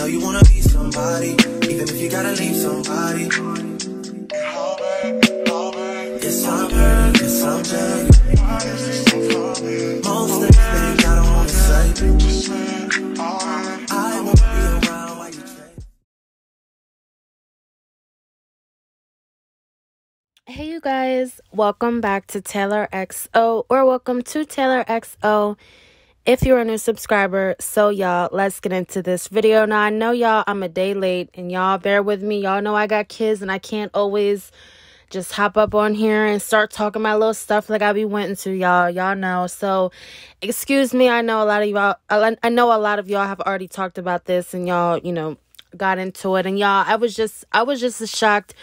you wanna be somebody, even if you gotta leave somebody. Yes, I'm hurt, yes, I'm dead. Most things, baby, I don't wanna say. I won't be around while you change. Hey you guys, welcome back to Taylor XO, or welcome to Taylor XO if you're a new subscriber. So y'all, let's get into this video. Now I know y'all, I'm a day late, and y'all bear with me. Y'all know I got kids and I can't always just hop up on here and start talking my little stuff like I be wanting to, y'all know. So excuse me. I know a lot of y'all have already talked about this, and y'all, got into it. And y'all, I was just as shocked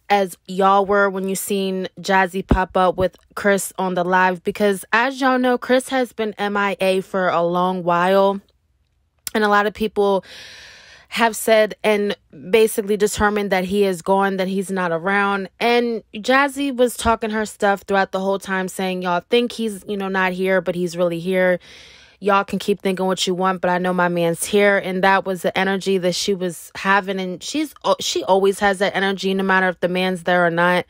as y'all were when you seen Jazzy pop up with Chris on the live, because as y'all know, Chris has been MIA for a long while, and a lot of people have said and basically determined that he is gone, that he's not around. And Jazzy was talking her stuff throughout the whole time, saying y'all think he's not here, but he's really here. Y'all can keep thinking what you want, but I know my man's here. And that was the energy that she was having. And she always has that energy, no matter if the man's there or not.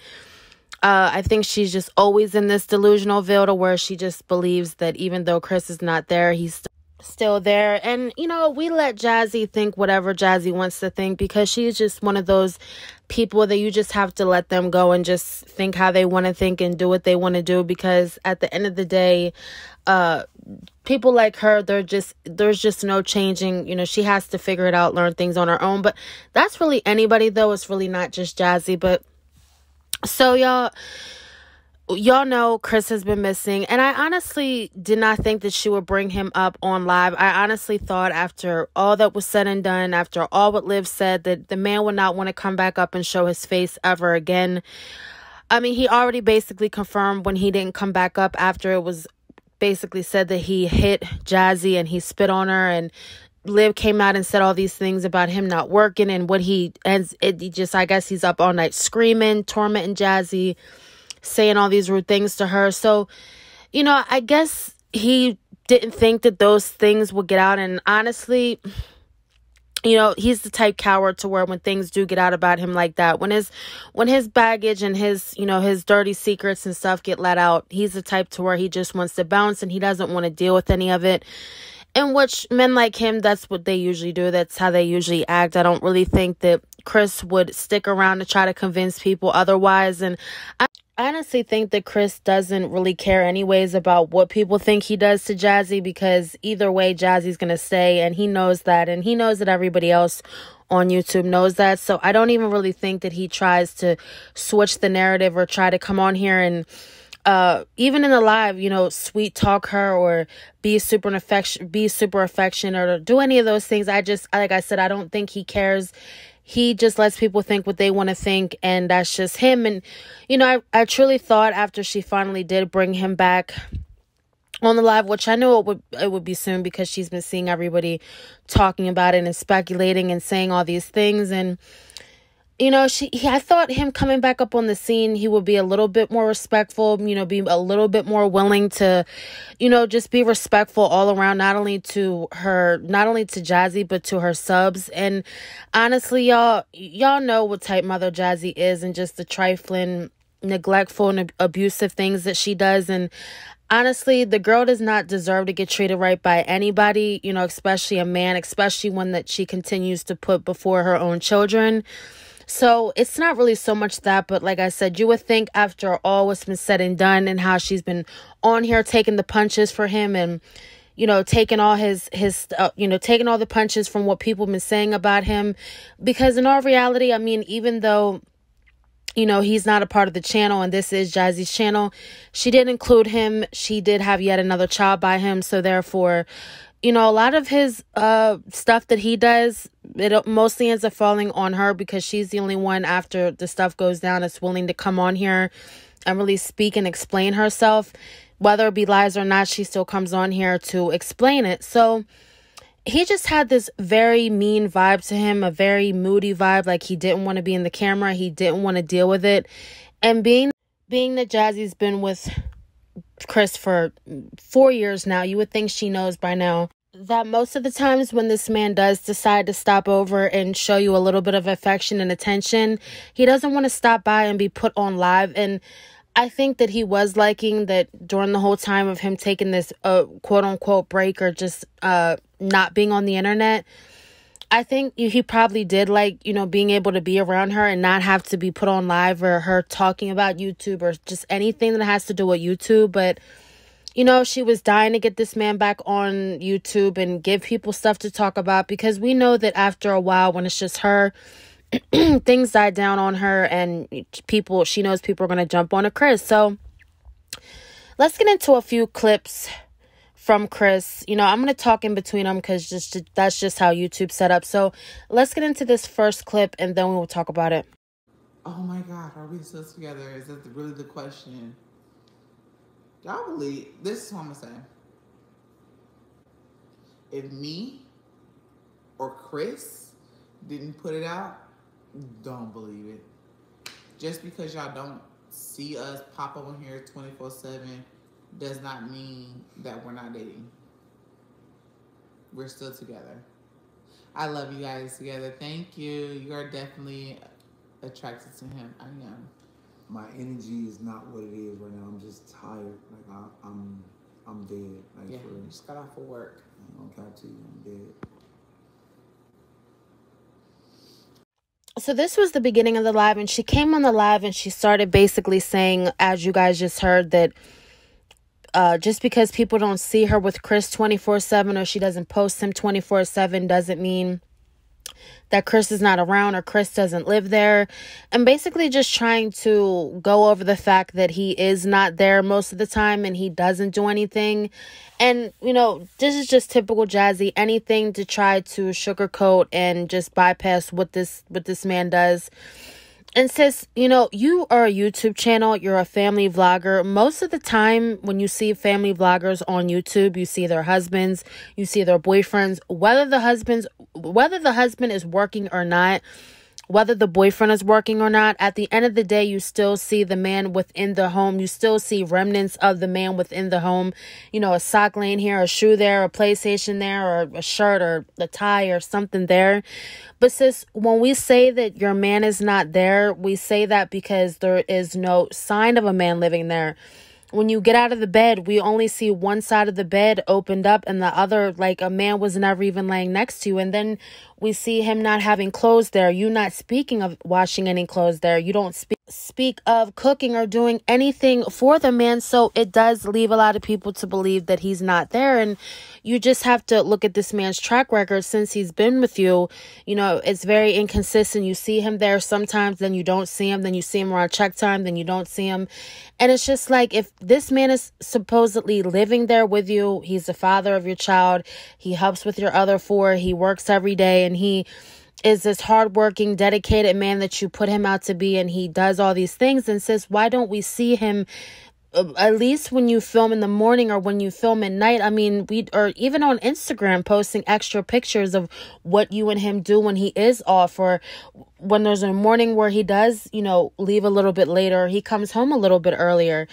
I think she's just always in this delusional veil to where she just believes that even though Chris is not there, he's still there. And, we let Jazzy think whatever Jazzy wants to think, because she's just one of those people that you just have to let them go and just think how they want to think and do what they want to do. Because at the end of the day, people like her, there's just no changing. She has to figure it out, learn things on her own. But that's really anybody, though. It's really not just Jazzy. But so y'all know Chris has been missing, and I honestly did not think that she would bring him up on live. I honestly thought after all that was said and done, after all what Liv said, that the man would not want to come back up and show his face ever again. I mean, he already basically confirmed when he didn't come back up after it was basically said that he hit Jazzy and he spit on her, and Liv came out and said all these things about him not working, and I guess he's up all night screaming, tormenting Jazzy, saying all these rude things to her. So, I guess he didn't think that those things would get out. And honestly, he's the type coward to where when things do get out about him like that, when his baggage and his dirty secrets and stuff get let out, he's the type to where he just wants to bounce and he doesn't want to deal with any of it. In which men like him, that's what they usually do. That's how they usually act. I don't really think that Chris would stick around to try to convince people otherwise. And I honestly think that Chris doesn't really care anyways about what people think he does to Jazzy, because either way, Jazzy's going to stay, and he knows that, and he knows that everybody else on YouTube knows that. So I don't even really think that he tries to switch the narrative or try to come on here and even in the live, sweet talk her or be super affectionate or do any of those things. Like I said, I don't think he cares. He just lets people think what they want to think, and that's just him. And, I truly thought after she finally did bring him back on the live, which I know it would be soon, because she's been seeing everybody talking about it and speculating and saying all these things. And, I thought him coming back up on the scene, he would be a little bit more respectful, be a little bit more willing to, just be respectful all around, not only to Jazzy, but to her subs. And honestly, y'all know what type mother Jazzy is, and just the trifling, neglectful, and abusive things that she does. And honestly, the girl does not deserve to get treated right by anybody, especially a man, especially one that she continues to put before her own children. So it's not really so much that, but like I said, you would think after all what's been said and done, and how she's been on here taking the punches for him, and taking all taking all the punches from what people have been saying about him. Because in all reality, I mean, even though he's not a part of the channel, and this is Jazzy's channel, she did include him. She did have yet another child by him, so therefore, a lot of his stuff that he does, it mostly ends up falling on her, because she's the only one after the stuff goes down that's willing to come on here and really speak and explain herself. Whether it be lies or not, she still comes on here to explain it. So he just had this very mean vibe to him, a very moody vibe, like he didn't want to be in the camera. He didn't want to deal with it. And being that Jazzy's been with Chris for 4 years now, you would think she knows by now that most of the times when this man does decide to stop over and show you a little bit of affection and attention, he doesn't want to stop by and be put on live. And I think that he was liking that during the whole time of him taking this quote unquote break, or just not being on the internet. I think he probably did like, being able to be around her and not have to be put on live, or her talking about YouTube or just anything that has to do with YouTube. But she was dying to get this man back on YouTube and give people stuff to talk about, because we know that after a while, when it's just her, things die down on her, and she knows people are going to jump on a Chris. So let's get into a few clips from Chris. I'm going to talk in between them because that's just how YouTube's set up. So let's get into this first clip and then we'll talk about it. Oh my God, are we still together? Is that really the question? Y'all believe, this is what I'm gonna say. If me or Chris didn't put it out, don't believe it. Just because y'all don't see us pop up on here 24/7 does not mean that we're not dating. We're still together. I love you guys together. Thank you. You are definitely attracted to him. I am. My energy is not what it is right now. I'm just tired. Like I'm dead. Like, yeah, you just got off of work. I don't cap to you. I'm dead. So this was the beginning of the live, and she came on the live and she started basically saying, as you guys just heard, that just because people don't see her with Chris 24/7, or she doesn't post him 24/7, doesn't mean that Chris is not around, or Chris doesn't live there. And basically just trying to go over the fact that he is not there most of the time and he doesn't do anything. And, this is just typical Jazzy. Anything to try to sugarcoat and just bypass what this man does. And sis, you are a YouTube channel. You're a family vlogger. Most of the time when you see family vloggers on YouTube, you see their husbands, you see their boyfriends, whether the husband is working or not, whether the boyfriend is working or not. At the end of the day, you still see the man within the home. You still see remnants of the man within the home. A sock laying here, a shoe there, a PlayStation there, or a shirt or a tie or something there. But sis, when we say that your man is not there, we say that because there is no sign of a man living there. When you get out of the bed, we only see one side of the bed opened up and the other, like a man was never even laying next to you. And then we see him not having clothes there. You not speaking of washing any clothes there. You don't speak of cooking or doing anything for the man. So it does leave a lot of people to believe that he's not there. And you just have to look at this man's track record since he's been with you. It's very inconsistent. You see him there sometimes, then you don't see him. Then you see him around check time, then you don't see him. And it's just like, if this man is supposedly living there with you, he's the father of your child, he helps with your other four, he works every day, and he is this hardworking, dedicated man that you put him out to be, and he does all these things, and says, why don't we see him at least when you film in the morning or when you film at night? I mean, or even on Instagram, posting extra pictures of what you and him do when he is off, or when there's a morning where he does, leave a little bit later, he comes home a little bit earlier.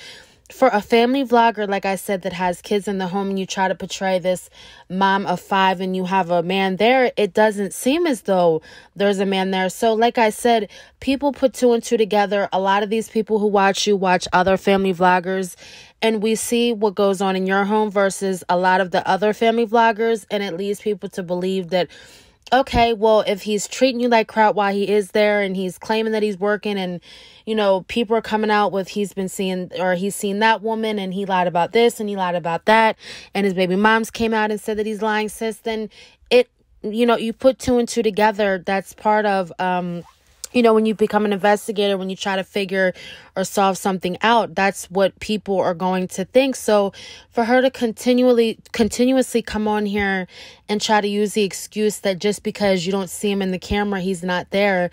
For a family vlogger, like I said, that has kids in the home, and you try to portray this mom of 5 and you have a man there, it doesn't seem as though there's a man there. So like I said, people put 2 and 2 together. A lot of these people who watch you watch other family vloggers, and we see what goes on in your home versus a lot of the other family vloggers, and it leads people to believe that, okay, well, if he's treating you like crap while he is there and he's claiming that he's working, and, people are coming out with he's seen that woman and he lied about this and he lied about that, and his baby moms came out and said that he's lying, sis, then you put 2 and 2 together. That's part of, when you become an investigator, when you try to figure or solve something out, that's what people are going to think. So for her to continuously come on here and try to use the excuse that just because you don't see him in the camera, he's not there,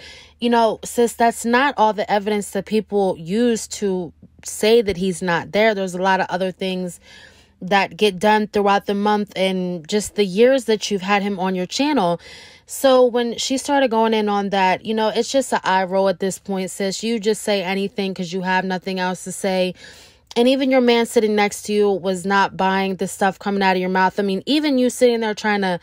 sis, that's not all the evidence that people use to say that he's not there. There's a lot of other things that get done throughout the month and just the years that you've had him on your channel. So when she started going in on that, it's just an eye roll at this point, sis. You just say anything because you have nothing else to say. And even your man sitting next to you was not buying the stuff coming out of your mouth. I mean, even you sitting there trying to,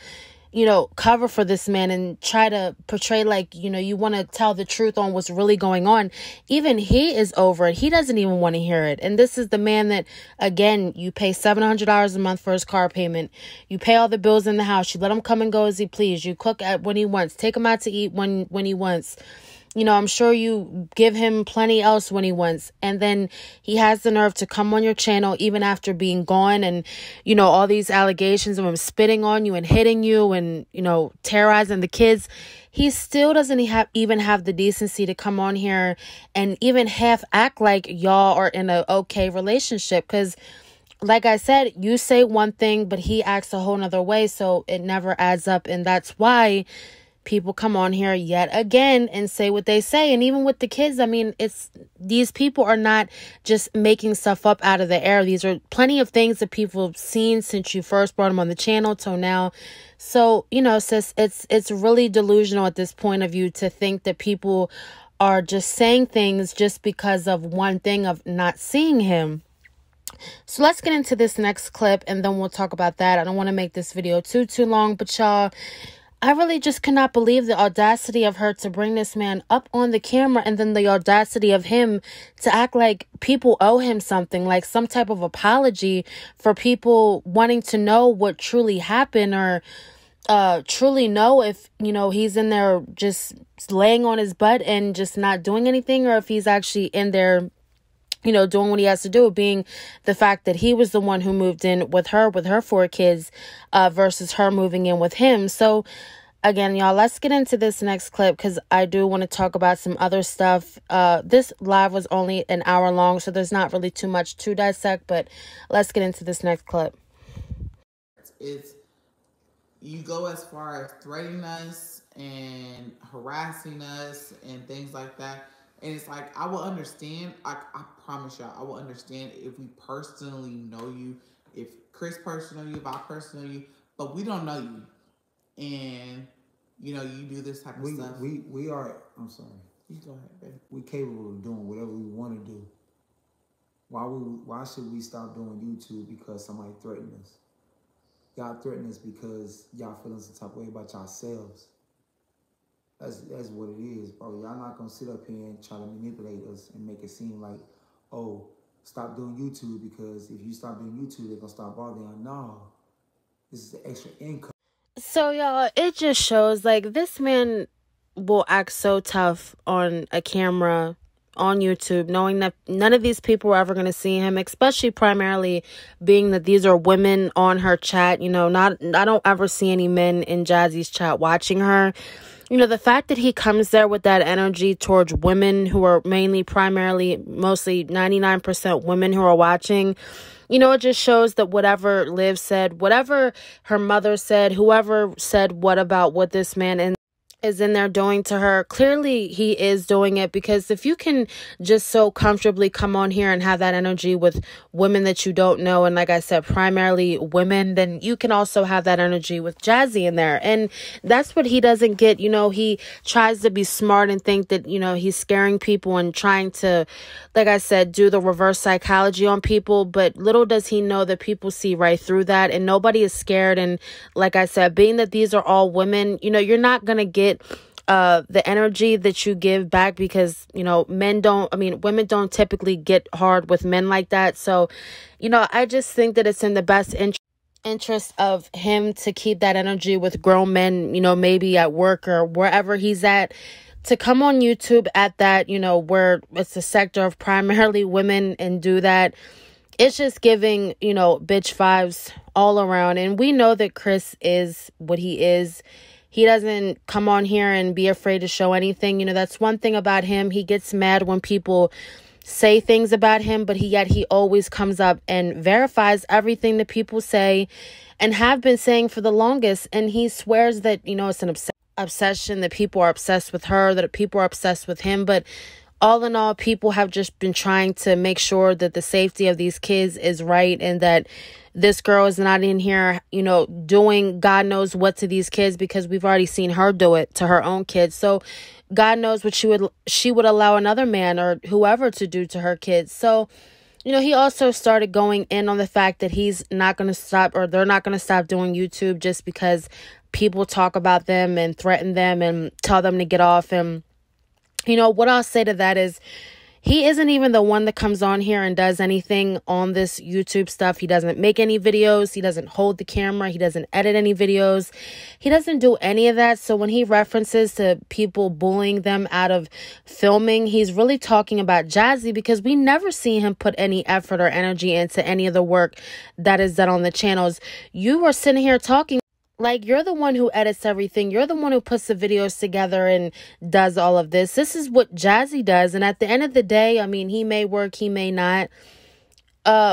cover for this man and try to portray like, you want to tell the truth on what's really going on. Even he is over it. He doesn't even want to hear it. And this is the man that, again, you pay $700 a month for his car payment. You pay all the bills in the house. You let him come and go as he please. You cook at when he wants. Take him out to eat when he wants. I'm sure you give him plenty else when he wants. And then he has the nerve to come on your channel even after being gone and, all these allegations of him spitting on you and hitting you and, terrorizing the kids. He still doesn't even have the decency to come on here and even half act like y'all are in a okay relationship. Because like I said, you say one thing, but he acts a whole nother way. So it never adds up. And that's why people come on here yet again and say what they say. And even with the kids, I mean, these people are not just making stuff up out of the air. These are plenty of things that people have seen since you first brought them on the channel till now. So, sis, it's really delusional at this point of view to think that people are just saying things just because of one thing of not seeing him. So let's get into this next clip and then we'll talk about that. I don't want to make this video too long, but y'all, I really just cannot believe the audacity of her to bring this man up on the camera and then the audacity of him to act like people owe him something, like some type of apology for people wanting to know what truly happened or truly know if, he's in there just laying on his butt and just not doing anything, or if he's actually in there doing what he has to do, being the fact that he was the one who moved in with her 4 kids versus her moving in with him. So again, y'all, let's get into this next clip because I do want to talk about some other stuff. This live was only an hour long, so there's not really too much to dissect, but let's get into this next clip. You go as far as threatening us and harassing us and things like that. And it's like, I will understand. I promise y'all, I will understand if we personally know you, if Chris personally know you, if I personally know you, but we don't know you. And, you do this type of stuff. We are, I'm sorry. You go ahead, baby. We're capable of doing whatever we want to do. Why should we stop doing YouTube because somebody threatened us? Y'all threaten us because y'all feeling some type of way about yourselves. That's what it is, bro. Y'all not gonna sit up here and try to manipulate us and make it seem like, oh, stop doing YouTube because if you stop doing YouTube, they're gonna stop bothering you. No, this is the extra income. So y'all, it just shows like this man will act so tough on a camera on YouTube, knowing that none of these people are ever going to see him, especially primarily being that these are women on her chat. I don't ever see any men in Jazzy's chat watching her. The fact that he comes there with that energy towards women who are mostly 99% women who are watching, it just shows that whatever Liv said, whatever her mother said, whoever said what about what this man is in there doing to her, clearly he is doing it, because if you can just so comfortably come on here and have that energy with women that you don't know, and like I said, primarily women, then you can also have that energy with Jazzy in there. And that's what he doesn't get. He tries to be smart and think that, he's scaring people and trying to, like I said, do the reverse psychology on people. But little does he know that people see right through that and nobody is scared. And like I said, being that these are all women, you're not going to get the energy that you give back, because women don't typically get hard with men like that. So I just think that it's in the best interest of him to keep that energy with grown men, maybe at work or wherever he's at, to come on YouTube at that, where it's a sector of primarily women, and do that. It's just giving, bitch vibes all around. And we know that Chris is what he is. He doesn't come on here and be afraid to show anything. That's one thing about him. He gets mad when people say things about him, but yet he always comes up and verifies everything that people say and have been saying for the longest. And he swears that, it's an obsession, that people are obsessed with her, that people are obsessed with him. But all in all, people have just been trying to make sure that the safety of these kids is right, and that this girl is not in here, doing God knows what to these kids, because we've already seen her do it to her own kids. So God knows what she would allow another man or whoever to do to her kids. So he also started going in on the fact that he's not going to stop, or they're not going to stop doing YouTube just because people talk about them and threaten them and tell them to get off. And, what I'll say to that is, he isn't even the one that comes on here and does anything on this YouTube stuff. He doesn't make any videos. He doesn't hold the camera. He doesn't edit any videos. He doesn't do any of that. So when he references to people bullying them out of filming, he's really talking about Jazzy, because we never see him put any effort or energy into any of the work that is done on the channels. You are sitting here talking like you're the one who edits everything. You're the one who puts the videos together and does all of this. This is what Jazzy does. And at the end of the day, I mean, he may work, he may not.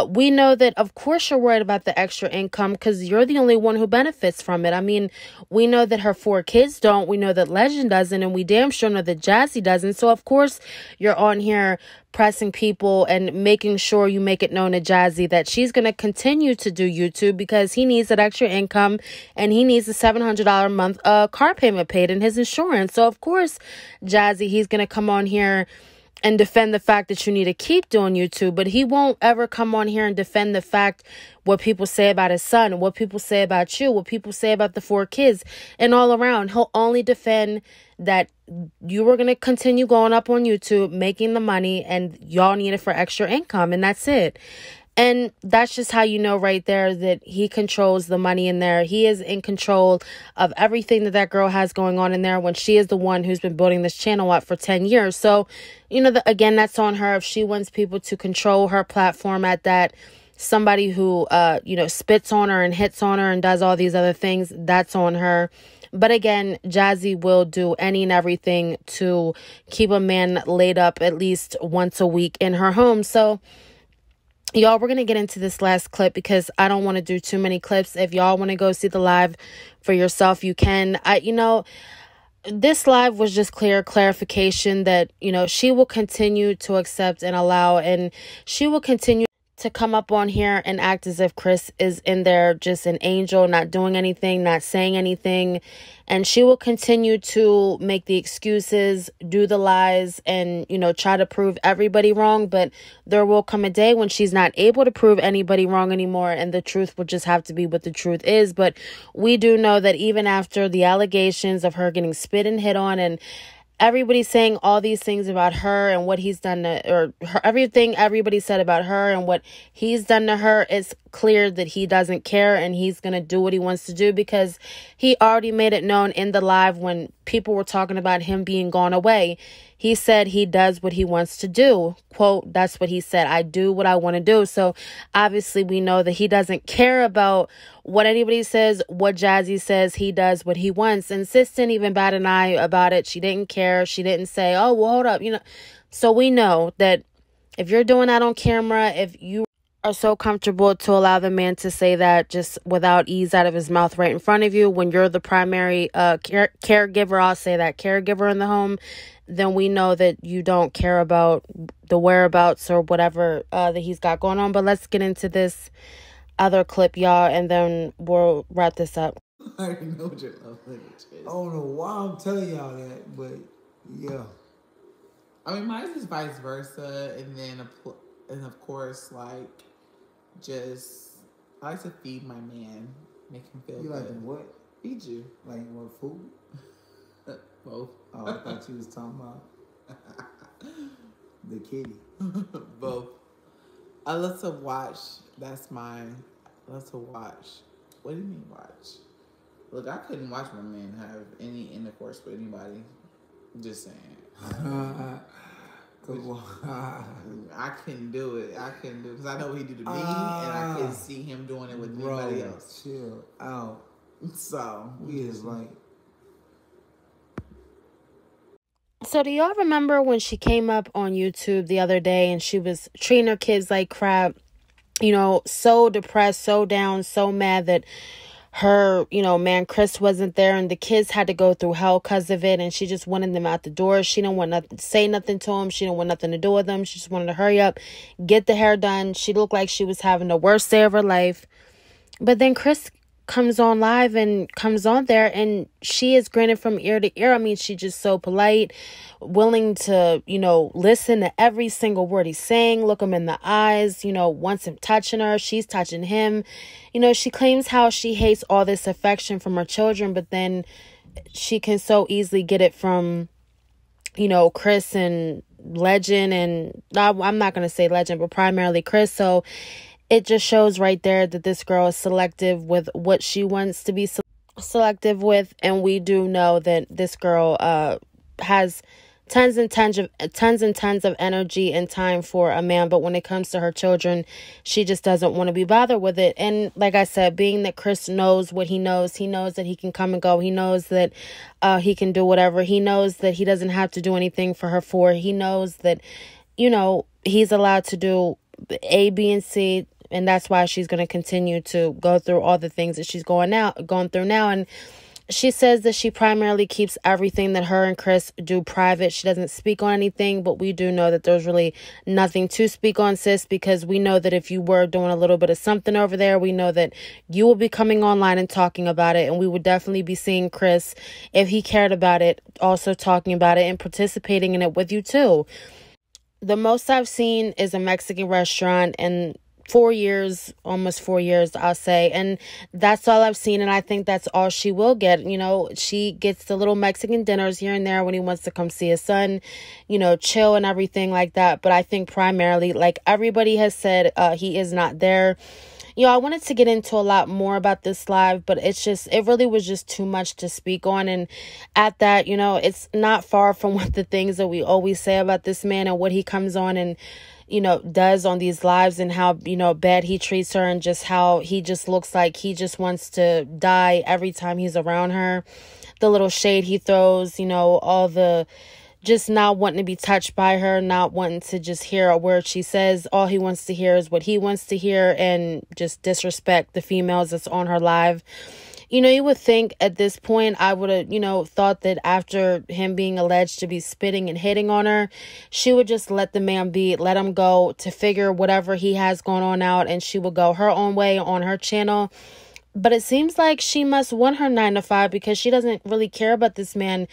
We know that, of course, you're worried about the extra income because you're the only one who benefits from it. I mean, we know that her 4 kids don't. We know that Legend doesn't. And we damn sure know that Jazzy doesn't. So, of course, you're on here pressing people and making sure you make it known to Jazzy that she's going to continue to do YouTube because he needs that extra income and he needs a $700 a month car payment paid in his insurance. So, of course, Jazzy, he's going to come on here and defend the fact that you need to keep doing YouTube, but he won't ever come on here and defend the fact what people say about his son, what people say about you, what people say about the 4 kids, and all around. He'll only defend that you were going to continue going up on YouTube, making the money, and y'all need it for extra income, and that's it. And that's just how you know right there that he controls the money in there. He is in control of everything that girl has going on in there when she is the one who's been building this channel up for 10 years. So, again, that's on her. If she wants people to control her platform at that, somebody who, spits on her and hits on her and does all these other things, that's on her. But again, Jazzy will do any and everything to keep a man laid up at least once a week in her home. So, y'all, we're going to get into this last clip because I don't want to do too many clips. If y'all want to go see the live for yourself, you can. This live was just clarification that, she will continue to accept and allow, and she will continue to come up on here and act as if Chris is in there just an angel, not doing anything, not saying anything. And she will continue to make the excuses, do the lies, and, try to prove everybody wrong. But there will come a day when she's not able to prove anybody wrong anymore, and the truth will just have to be what the truth is. But we do know that even after the allegations of her getting spit and hit on, and everybody's saying all these things about her and what he's done everything everybody said about her and what he's done to her, it's clear that he doesn't care and he's going to do what he wants to do, because he already made it known in the live when people were talking about him being gone away. He said he does what he wants to do. Quote, that's what he said. I do what I want to do. So obviously we know that he doesn't care about what anybody says, what Jazzy says. He does what he wants. And Sis didn't even bat an eye about it. She didn't care. She didn't say, oh, well, hold up. So we know that if you're doing that on camera, if you are so comfortable to allow the man to say that just without ease out of his mouth right in front of you, when you're the primary caregiver, I'll say that, caregiver in the home, then we know that you don't care about the whereabouts or whatever that he's got going on. But let's get into this other clip, y'all, and then we'll wrap this up. I already know what your love language is. I don't know why I'm telling y'all that, but yeah. I mean, mine is vice versa, and then of course, like, just I like to feed my man, make him feel good. You like to what? Feed you. Like what, food? Both. Oh, I thought you was talking about the kitty. Both. I love to watch. That's mine. I love to watch. What do you mean watch? Look, I couldn't watch my man have any intercourse with anybody. Just saying. I couldn't do it. Because I know what he did to me, and I couldn't see him doing it with anybody else. Chill out. So we is like. So do y'all remember when she came up on YouTube the other day and she was treating her kids like crap? So depressed, so down, so mad that her, man Chris wasn't there, and the kids had to go through hell because of it, and she just wanted them out the door. She didn't want nothing to say nothing to them. She didn't want nothing to do with them. She just wanted to hurry up, get the hair done. She looked like she was having the worst day of her life. But then Chris comes on live and comes on there, and she is grinning from ear to ear. I mean, she's just so polite, willing to, listen to every single word he's saying, look him in the eyes, wants him touching her. She's touching him. She claims how she hates all this affection from her children, but then she can so easily get it from, Chris and Legend, and I'm not going to say Legend, but primarily Chris. So it just shows right there that this girl is selective with what she wants to be selective with. And we do know that this girl has tons and tons of energy and time for a man, but when it comes to her children, she just doesn't want to be bothered with it. And like I said, being that Chris knows what he knows that he can come and go. He knows that he can do whatever. He knows that he doesn't have to do anything for her for. He knows that, he's allowed to do A, B, and C. And that's why she's going to continue to go through all the things that she's going through now. And she says that she primarily keeps everything that her and Chris do private. She doesn't speak on anything, but we do know that there's really nothing to speak on, sis, because we know that if you were doing a little bit of something over there, we know that you will be coming online and talking about it. And we would definitely be seeing Chris, if he cared about it, also talking about it and participating in it with you too. The most I've seen is a Mexican restaurant, and 4 years, almost 4 years, I'll say. And that's all I've seen. And I think that's all she will get. She gets the little Mexican dinners here and there when he wants to come see his son, chill and everything like that. But I think primarily, like everybody has said, he is not there. I wanted to get into a lot more about this live, but it really was just too much to speak on. And at that, it's not far from what the things that we always say about this man and what he comes on and does on these lives, and how, bad he treats her, and just how he just looks like he just wants to die every time he's around her. The little shade he throws, all the just not wanting to be touched by her, not wanting to just hear a word she says. All he wants to hear is what he wants to hear, and just disrespect the females that's on her live. You would think at this point, I would have, thought that after him being alleged to be spitting and hitting on her, she would just let the man be, let him go to figure whatever he has going on out, and she would go her own way on her channel. But it seems like she must want her 9 to 5, because she doesn't really care about this man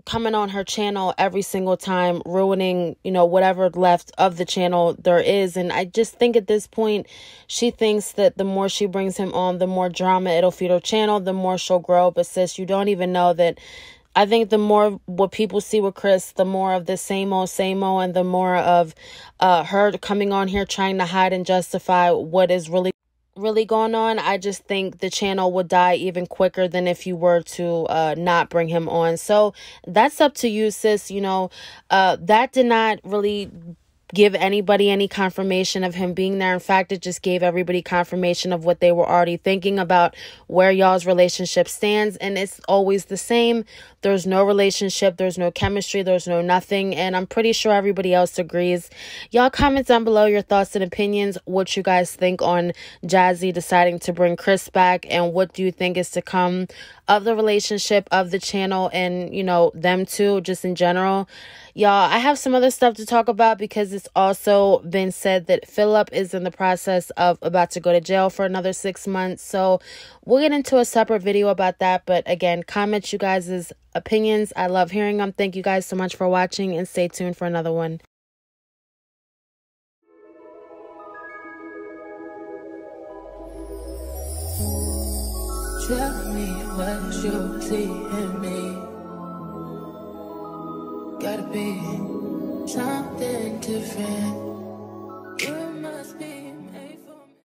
coming on her channel every single time, ruining, whatever left of the channel there is. And I just think at this point, she thinks that the more she brings him on, the more drama it'll feed her channel, the more she'll grow. But sis, you don't even know that. I think the more what people see with Chris, the more of the same old, and the more of her coming on here trying to hide and justify what is really going on. I just think the channel would die even quicker than if you were to not bring him on. So that's up to you, sis. That did not really give anybody any confirmation of him being there. In fact, it just gave everybody confirmation of what they were already thinking about where y'all's relationship stands. And it's always the same. There's no relationship. There's no chemistry. There's no nothing. And I'm pretty sure everybody else agrees. Y'all comment down below your thoughts and opinions. What you guys think on Jazzy deciding to bring Chris back. And what do you think is to come of the relationship, of the channel, and, them two, just in general. Y'all, I have some other stuff to talk about, because it's also been said that Philip is in the process of about to go to jail for another 6 months. So we'll get into a separate video about that. But again, comment you guys' opinions. I love hearing them. Thank you guys so much for watching, and stay tuned for another one. Tell me what you see in me. Gotta be something different.